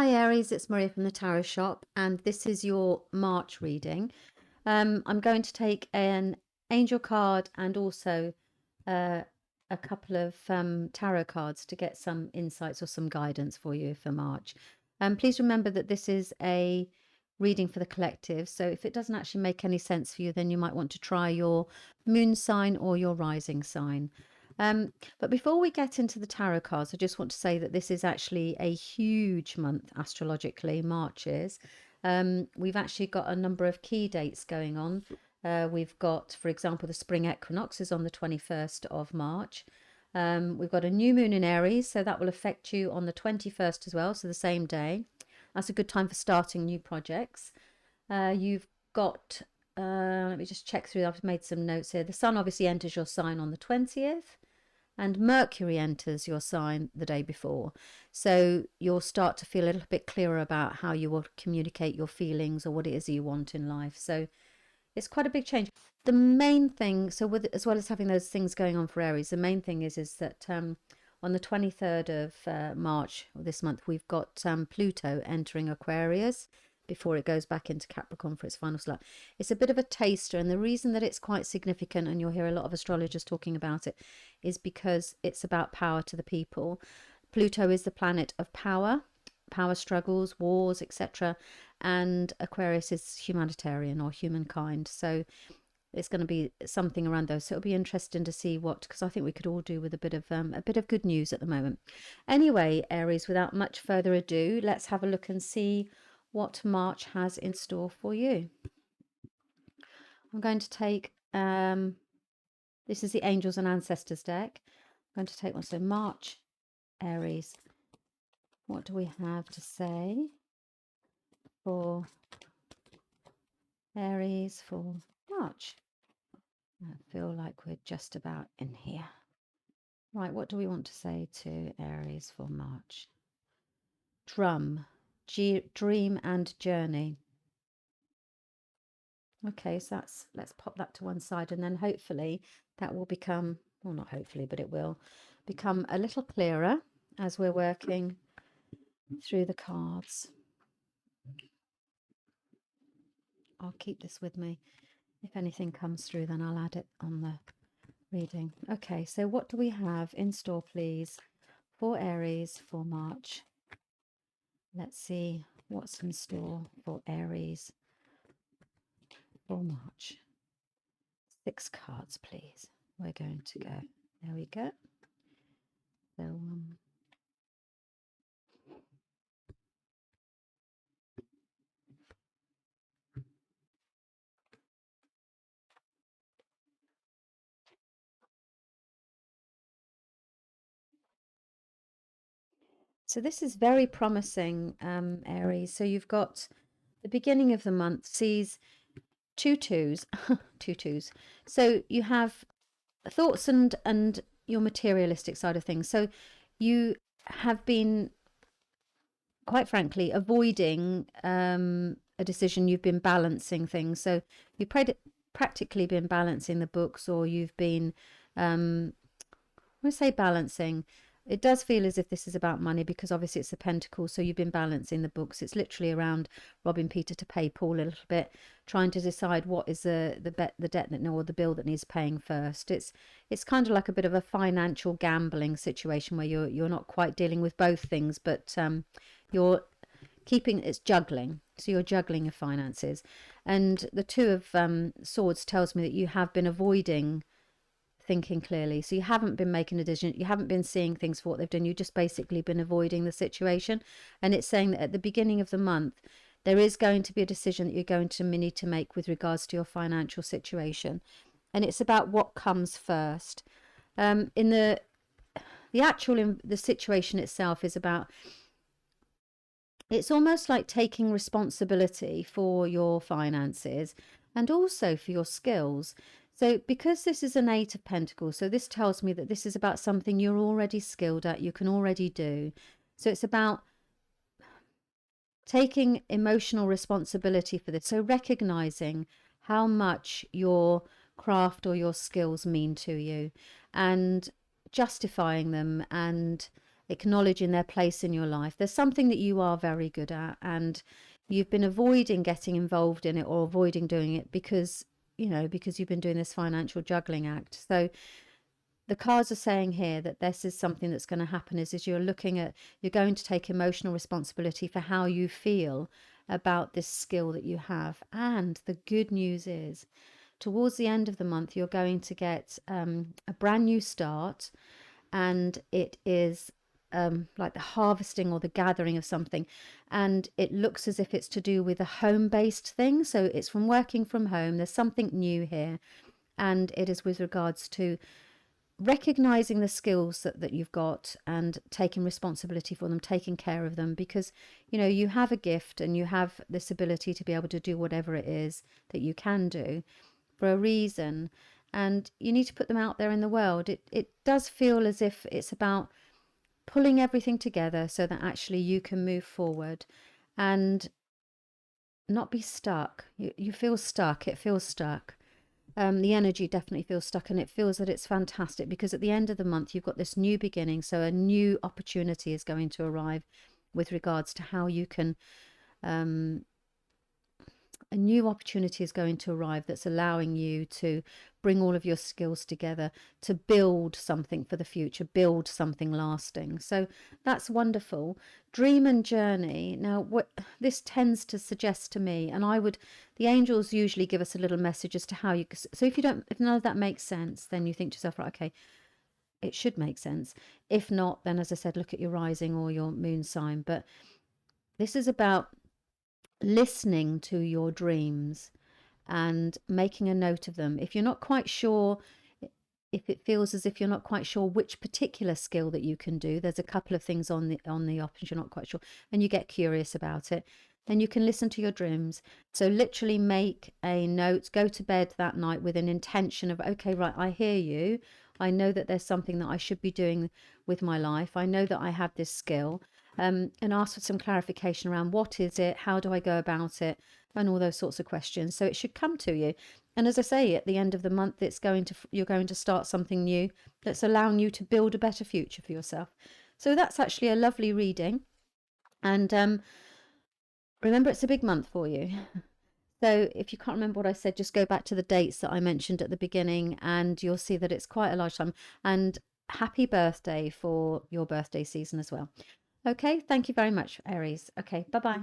Hi Aries, it's Maria from the Tarot Shop, and this is your March reading. I'm going to take an angel card and also uh, a couple of tarot cards to get some insights or some guidance for you for March. Please remember that this is a reading for the collective, so if it doesn't actually make any sense for you, then you might want to try your moon sign or your rising sign. But before we get into the tarot cards, I just want to say that this is actually a huge month astrologically, March is. We've actually got a number of key dates going on. We've got, for example, the spring equinox is on the 21st of March. We've got a new moon in Aries, so that will affect you on the 21st as well, so the same day. That's a good time for starting new projects. You've got, let me just check through, I've made some notes here. The sun obviously enters your sign on the 20th. And Mercury enters your sign the day before. So you'll start to feel a little bit clearer about how you will communicate your feelings or what it is you want in life. So it's quite a big change. The main thing, as well as having those things going on for Aries, the main thing is that on the 23rd of March, or this month, we've got Pluto entering Aquarius before it goes back into Capricorn for its final slot. It's a bit of a taster, and the reason that it's quite significant, and you'll hear a lot of astrologers talking about it, is because it's about power to the people. Pluto is the planet of power struggles, wars, etc. And Aquarius is humanitarian or humankind. So it's going to be something around those. So it'll be interesting to see because I think we could all do with a bit of good news at the moment. Anyway, Aries, without much further ado, let's have a look and see what March has in store for you. I'm going to take, this is the Angels and Ancestors deck. I'm going to take one. So March, Aries. What do we have to say for Aries for March? I feel like we're just about in here. Right, what do we want to say to Aries for March? Drum, dream and journey. Okay, so let's pop that to one side, and then hopefully that will become, well, not hopefully, but it will become a little clearer as we're working through the cards. I'll keep this with me. If anything comes through, then I'll add it on the reading. Okay, so what do we have in store, please, for Aries for March? Let's see what's in store for Aries for March. 6 cards, please. We're going to go. There we go. So this is very promising, Aries. So you've got the beginning of the month sees 2 twos, 2 twos. So you have thoughts and your materialistic side of things. So you have been, quite frankly, avoiding a decision. You've been balancing things. So you've practically been balancing the books, or you've been, when I say balancing, it does feel as if this is about money, because obviously it's the Pentacles. So you've been balancing the books. It's literally around robbing Peter to pay Paul a little bit, trying to decide what is the debt or the bill that needs paying first. It's kind of like a bit of a financial gambling situation where you're not quite dealing with both things, but you're it's juggling. So you're juggling your finances. And the 2 of Swords tells me that you have been avoiding thinking clearly. So you haven't been making a decision. You haven't been seeing things for what they've done. You've just basically been avoiding the situation. And it's saying that at the beginning of the month, there is going to be a decision that you're going to need to make with regards to your financial situation. And it's about what comes first. In the situation itself is about, it's almost like taking responsibility for your finances and also for your skills. So because this is an 8 of Pentacles, so this tells me that this is about something you're already skilled at, you can already do. So it's about taking emotional responsibility for this. So recognizing how much your craft or your skills mean to you and justifying them and acknowledging their place in your life. There's something that you are very good at, and you've been avoiding getting involved in it or avoiding doing it because, because you've been doing this financial juggling act. So the cards are saying here that this is something that's going to happen is you're going to take emotional responsibility for how you feel about this skill that you have. And the good news is, towards the end of the month, you're going to get a brand new start, and it is like the harvesting or the gathering of something, and it looks as if it's to do with a home-based thing. So it's from working from home. There's something new here, and it is with regards to recognizing the skills that you've got and taking responsibility for them, taking care of them, because you have a gift and you have this ability to be able to do whatever it is that you can do for a reason, and you need to put them out there in the world. It does feel as if it's about pulling everything together so that actually you can move forward and not be stuck. You feel stuck. It feels stuck. The energy definitely feels stuck, and it feels that it's fantastic because at the end of the month you've got this new beginning. So a new opportunity is going to arrive with regards to how you can a new opportunity is going to arrive that's allowing you to bring all of your skills together to build something for the future, build something lasting. So that's wonderful. Dream and journey. Now, what this tends to suggest to me, and the angels usually give us a little message as to how you, so if none of that makes sense, then you think to yourself, right, okay, it should make sense. If not, then as I said, look at your rising or your moon sign. But this is about listening to your dreams and making a note of them. If you're not quite sure, if it feels as if you're not quite sure which particular skill that you can do, there's a couple of things on the options you're not quite sure, and you get curious about it, then you can listen to your dreams. So literally make a note, go to bed that night with an intention of, okay, right, I hear you. I know that there's something that I should be doing with my life. I know that I have this skill. And ask for some clarification around what is it, how do I go about it, and all those sorts of questions. So it should come to you. And as I say, at the end of the month, you're going to start something new that's allowing you to build a better future for yourself. So that's actually a lovely reading. And remember, it's a big month for you. So if you can't remember what I said, just go back to the dates that I mentioned at the beginning, and you'll see that it's quite a large time. And happy birthday for your birthday season as well. Okay, thank you very much, Aries. Okay, bye-bye.